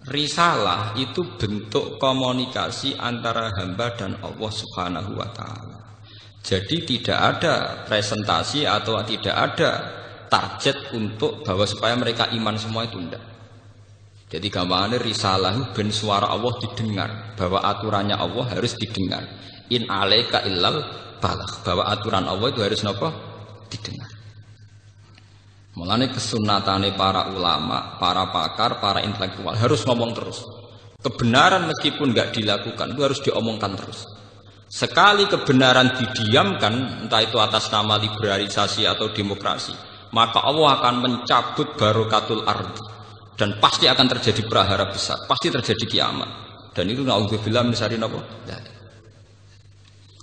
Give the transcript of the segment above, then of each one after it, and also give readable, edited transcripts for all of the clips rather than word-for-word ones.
Risalah itu bentuk komunikasi antara hamba dan Allah Subhanahu wa Ta'ala. Jadi tidak ada presentasi atau tidak ada target untuk bahwa supaya mereka iman semua itu tidak. Jadi gambarannya risalah ben suara Allah didengar, bahwa aturannya Allah harus didengar. In alaika illal balagh, bahwa aturan Allah itu harus napa? Didengar. Mulane kesunatane para ulama, para pakar, para intelektual harus ngomong terus. Kebenaran meskipun nggak dilakukan itu harus diomongkan terus. Sekali kebenaran didiamkan, entah itu atas nama liberalisasi atau demokrasi, maka Allah akan mencabut barokatul ardi dan pasti akan terjadi prahara besar, pasti terjadi kiamat. Dan itu naudzubillah min syarri napa?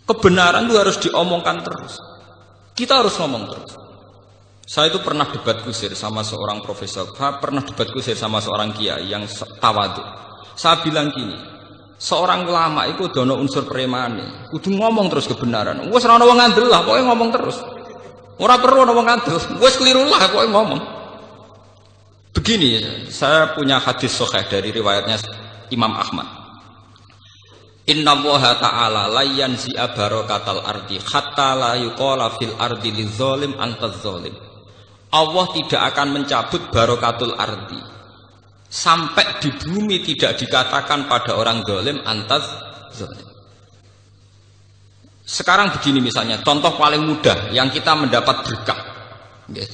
Kebenaran itu harus diomongkan terus. Kita harus ngomong terus. Saya itu pernah debat kusir sama seorang profesor, pernah debat kusir sama seorang kiai yang tawadhu. Saya bilang gini, seorang ulama itu dono unsur premane, kudu ngomong terus kebenaran. Wes ora ono wong ngandel lah, pokoke ngomong terus. Ora perlu ono wong ngandel, wes keliru lah pokoke ngomong. Begini, saya punya hadis sahih dari riwayatnya Imam Ahmad. Inna Allaha ta'ala la yanzi'a barakatal ardi hatta la yuqala fil ardi lizalim antaz zalim. Allah tidak akan mencabut barokatul ardi sampai di bumi tidak dikatakan pada orang zalim antaz zalim. Sekarang begini misalnya, contoh paling mudah yang kita mendapat berkah.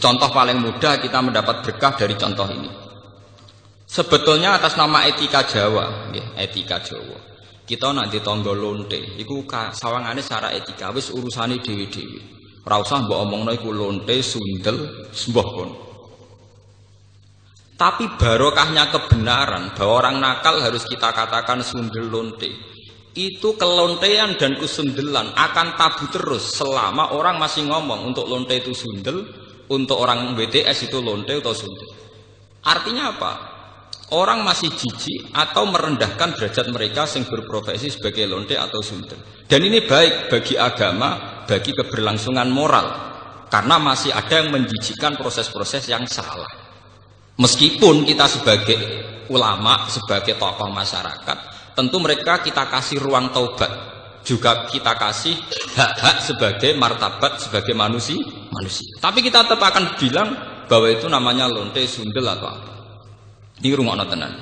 Contoh paling mudah kita mendapat berkah dari contoh ini. Sebetulnya atas nama etika Jawa, etika Jawa. Kita nanti tonggo lonte, iku sawangane secara etika wis urusane dhewe-dhewe. Ora usah mbok omongno iku lonte, sundel, sembah kon. Tapi barokahnya kebenaran bahwa orang nakal harus kita katakan sundel lonte. Itu kelontean dan kesundelan akan tabu terus selama orang masih ngomong untuk lonte itu sundel, untuk orang BTS itu lonte atau sundel. Artinya apa? Orang masih jijik atau merendahkan derajat mereka yang berprofesi sebagai lonte atau sundel. Dan ini baik bagi agama, bagi keberlangsungan moral, karena masih ada yang menjijikkan proses-proses yang salah. Meskipun kita sebagai ulama, sebagai tokoh masyarakat, tentu mereka kita kasih ruang taubat, juga kita kasih hak-hak sebagai martabat, sebagai manusia. Tapi kita tetap akan bilang bahwa itu namanya lonte, sundel atau apa. Ini rumah tenan.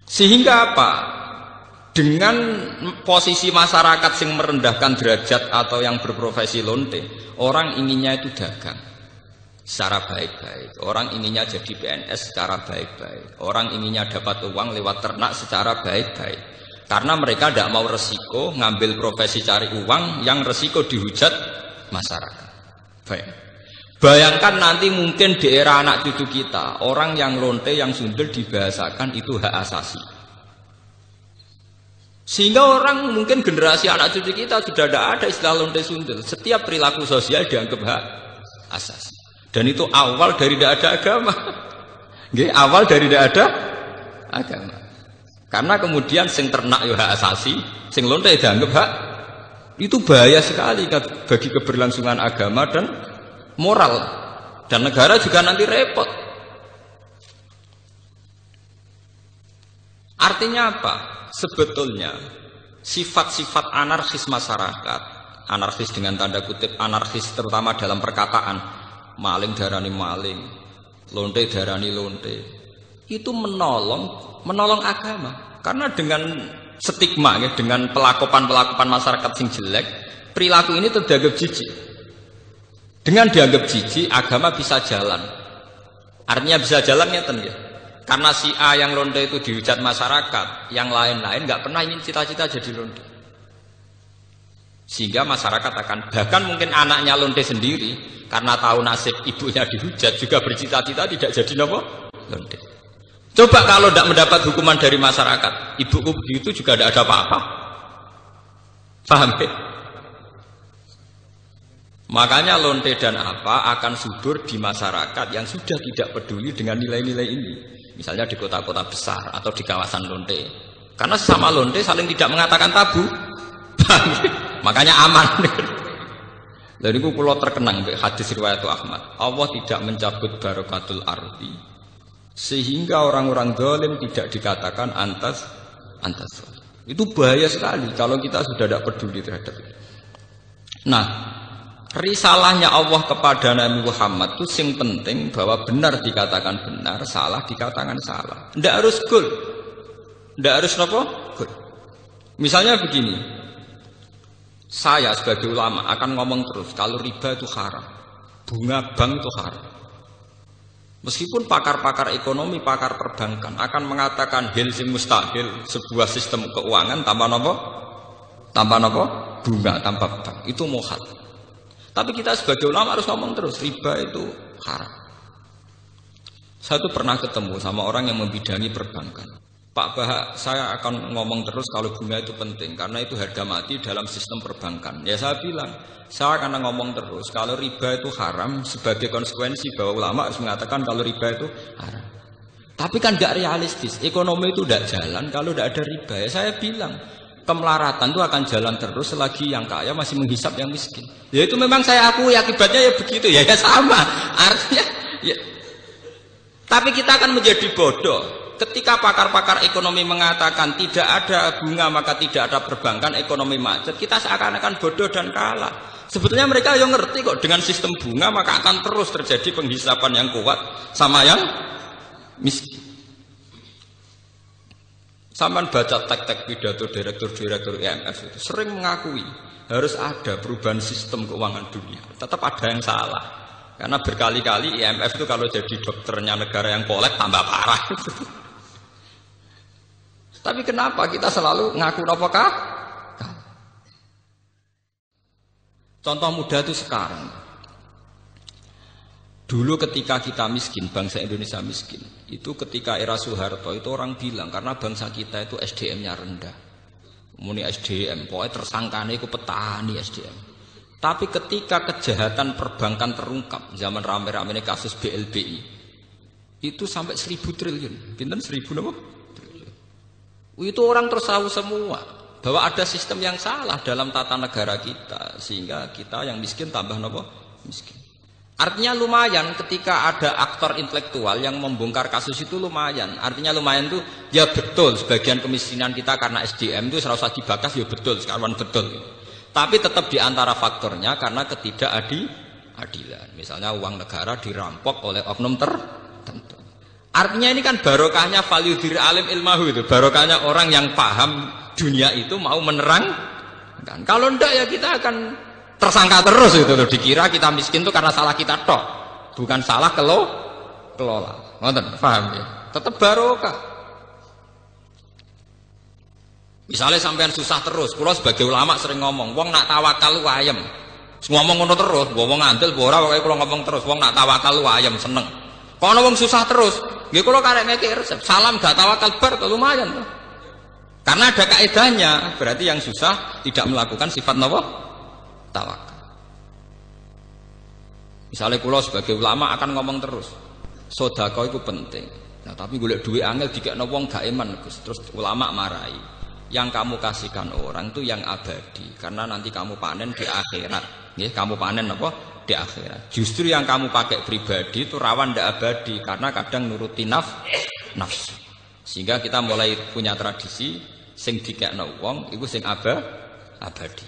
Sehingga apa? Dengan posisi masyarakat yang merendahkan derajat atau yang berprofesi lonte, orang inginnya itu dagang secara baik-baik. Orang inginnya jadi PNS secara baik-baik. Orang inginnya dapat uang lewat ternak secara baik-baik. Karena mereka tidak mau resiko ngambil profesi cari uang yang resiko dihujat masyarakat. Baik. Bayangkan nanti mungkin di era anak cucu kita, orang yang lonte, yang sundel dibahasakan itu hak asasi. Sehingga orang mungkin generasi anak cucu kita sudah tidak ada istilah lonte sundel. Setiap perilaku sosial dianggap hak asasi. Dan itu awal dari tidak ada agama. Awal dari tidak ada agama. Karena kemudian sing ternak ya hak asasi, sing lonte dianggap hak. Itu bahaya sekali bagi keberlangsungan agama dan moral, dan negara juga nanti repot. Artinya apa? Sebetulnya sifat-sifat anarkis masyarakat, anarkis dengan tanda kutip, anarkis terutama dalam perkataan, maling darani maling, lonte darani lonte, itu menolong agama. Karena dengan stigma, dengan pelakupan masyarakat sing jelek, perilaku ini terdianggap jijik. Dengan dianggap jijik, agama bisa jalan. Artinya bisa jalan ya. Karena si A yang lonte itu dihujat masyarakat, yang lain-lain nggak pernah ingin cita-cita jadi lonte. Sehingga masyarakat akan, bahkan mungkin anaknya lonte sendiri, karena tahu nasib ibunya dihujat, juga bercita-cita tidak jadi lonte. Coba kalau tidak mendapat hukuman dari masyarakat, ibuku begitu juga tidak ada apa-apa. Paham ya? Makanya lonte dan apa akan subur di masyarakat yang sudah tidak peduli dengan nilai-nilai ini. Misalnya di kota-kota besar atau di kawasan lonte. Karena sesama lonte saling tidak mengatakan tabu. Makanya aman. Dan itu pulau terkenang hadis riwayat Ahmad. Allah tidak mencabut barokatul ardi Sehingga orang-orang zalim tidak dikatakan antas. Itu bahaya sekali kalau kita sudah tidak peduli terhadap itu. Nah, risalahnya Allah kepada Nabi Muhammad itu sing penting bahwa benar dikatakan benar, salah dikatakan salah. Tidak harus gol, tidak harus apa? Gol. Misalnya begini, saya sebagai ulama akan ngomong terus kalau riba itu haram, bunga bank itu haram. Meskipun pakar-pakar ekonomi, pakar perbankan akan mengatakan hil sing mustahil, sebuah sistem keuangan tanpa nopo, bunga, tanpa bank, itu muhal. Tapi kita sebagai ulama harus ngomong terus, riba itu haram. Saya tuh pernah ketemu sama orang yang membidangi perbankan. Pak Bahak, saya akan ngomong terus kalau bunga itu penting, karena itu harga mati dalam sistem perbankan. Ya saya bilang, saya akan ngomong terus kalau riba itu haram sebagai konsekuensi bahwa ulama harus mengatakan kalau riba itu haram. Tapi kan gak realistis, ekonomi itu tidak jalan kalau tidak ada riba. Ya saya bilang, kemelaratan itu akan jalan terus selagi yang kaya masih menghisap yang miskin. Ya itu memang saya akui akibatnya ya begitu ya sama. Artinya ya. Tapi kita akan menjadi bodoh ketika pakar-pakar ekonomi mengatakan tidak ada bunga maka tidak ada perbankan, ekonomi macet. Kita seakan-akan bodoh dan kalah. Sebetulnya mereka yang ngerti kok dengan sistem bunga maka akan terus terjadi penghisapan yang kuat sama yang miskin. Saman baca tek-tek pidato direktur IMF itu sering mengakui harus ada perubahan sistem keuangan dunia. Tetap ada yang salah. Karena berkali-kali IMF itu kalau jadi dokternya negara yang kolek tambah parah. Tapi kenapa kita selalu ngaku apakah? Contoh mudah itu sekarang. Dulu ketika kita miskin, bangsa Indonesia miskin, itu ketika era Soeharto itu orang bilang karena bangsa kita itu SDM-nya rendah. Muni SDM, pokoknya tersangkanya itu petani SDM. Tapi ketika kejahatan perbankan terungkap, zaman rame-rame kasus BLBI, itu sampai 1.000 triliun. Pinten 1.000 apa? Triliun. Itu orang terus tahu semua bahwa ada sistem yang salah dalam tata negara kita, sehingga kita yang miskin tambah nopo miskin. Artinya lumayan ketika ada aktor intelektual yang membongkar kasus itu lumayan. Artinya lumayan itu ya betul sebagian kemiskinan kita karena SDM itu serasa dibakas ya betul, sekarang betul. Tapi tetap diantara faktornya karena ketidakadilan. Misalnya uang negara dirampok oleh oknum tertentu. Artinya ini kan barokahnya value diri alim ilmahu itu, barokahnya orang yang paham dunia itu mau menerang. Kan kalau ndak ya kita akan tersangka terus itu loh, dikira kita miskin itu karena salah kita tok, bukan salah kelola. Ngoten, paham ya? Tetap barokah. Misalnya sampean susah terus, kula sebagai ulama sering ngomong, wong nak tawakal lu ayem. Ngomong ngono terus, wong ngandel ora pokoke kula ngomong terus, wong nak tawakal lu ayem seneng. Kono wong susah terus, nggih kula karek ngekek resep, salam gak tawakal bar to lumayan to. Karena ada kaedahnya, berarti yang susah tidak melakukan sifat napa? Tawakal. Misalnya kula sebagai ulama akan ngomong terus, sedekah itu penting. Nah, tapi golek duit angel dikekno wong gak iman, Gus. Terus ulama marahi. Yang kamu kasihkan orang itu yang abadi, karena nanti kamu panen di akhirat. Nggih, kamu panen apa? Di akhirat. Justru yang kamu pakai pribadi itu rawan ndak abadi karena kadang nuruti nafsu. Sehingga kita mulai punya tradisi sing dikekno wong iku sing abadi.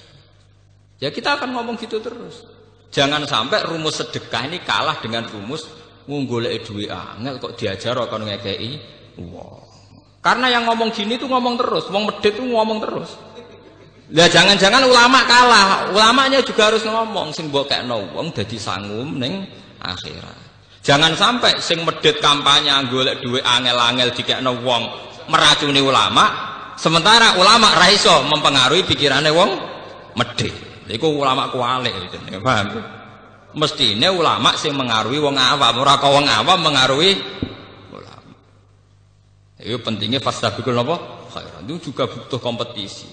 Ya kita akan ngomong gitu terus. Jangan sampai rumus sedekah ini kalah dengan rumus nggoleki duit angel kok diajar kok ngekeki wong. Karena yang ngomong gini tuh ngomong terus, wong medhit tuh ngomong terus. Lah jangan-jangan ulama kalah, ulamanya juga harus ngomong sing mbok kekno wong dadi sangum ning akhirat. Jangan sampai sing medhit kampanye golek duit angel-angel dikekno wong meracuni ulama, sementara ulama ra iso mempengaruhi pikirane wong medhit. Iku ulama kualik jenenge, paham? Mestine ulama sing mengaruhi wong awam, ora kok wong awam mengaruhi ulama. Itu pentingnya fastabiqul napa? Khairan. Itu juga butuh kompetisi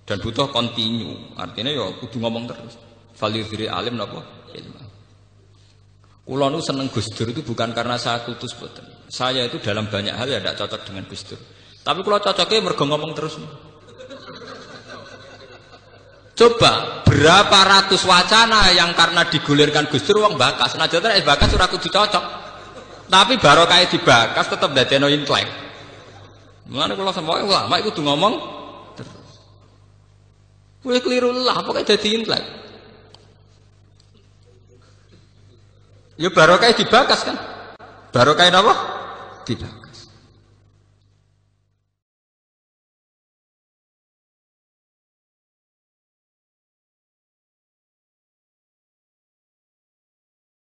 dan butuh kontinu. Artinya ya kudu ngomong terus. Validiri alim napa? Ilmu. Kula nu seneng Gus Dur itu bukan karena saya kultus boten. Saya itu dalam banyak hal ya tidak cocok dengan Gus Dur. Tapi kula cocoknya mergo ngomong terus. Coba berapa ratus wacana yang karena digulirkan Gus Dur wong bakas. Nah jane bakas ora kudu cocok. Tapi barokah dibakas tetep dadekno intelek. Mulane kula sampeyan ulama iku kudu ngomong terus. Kowe keliru lah, pokoke dadi intelek. Ya barokah dibakas kan? Barokah napa? Dibakas.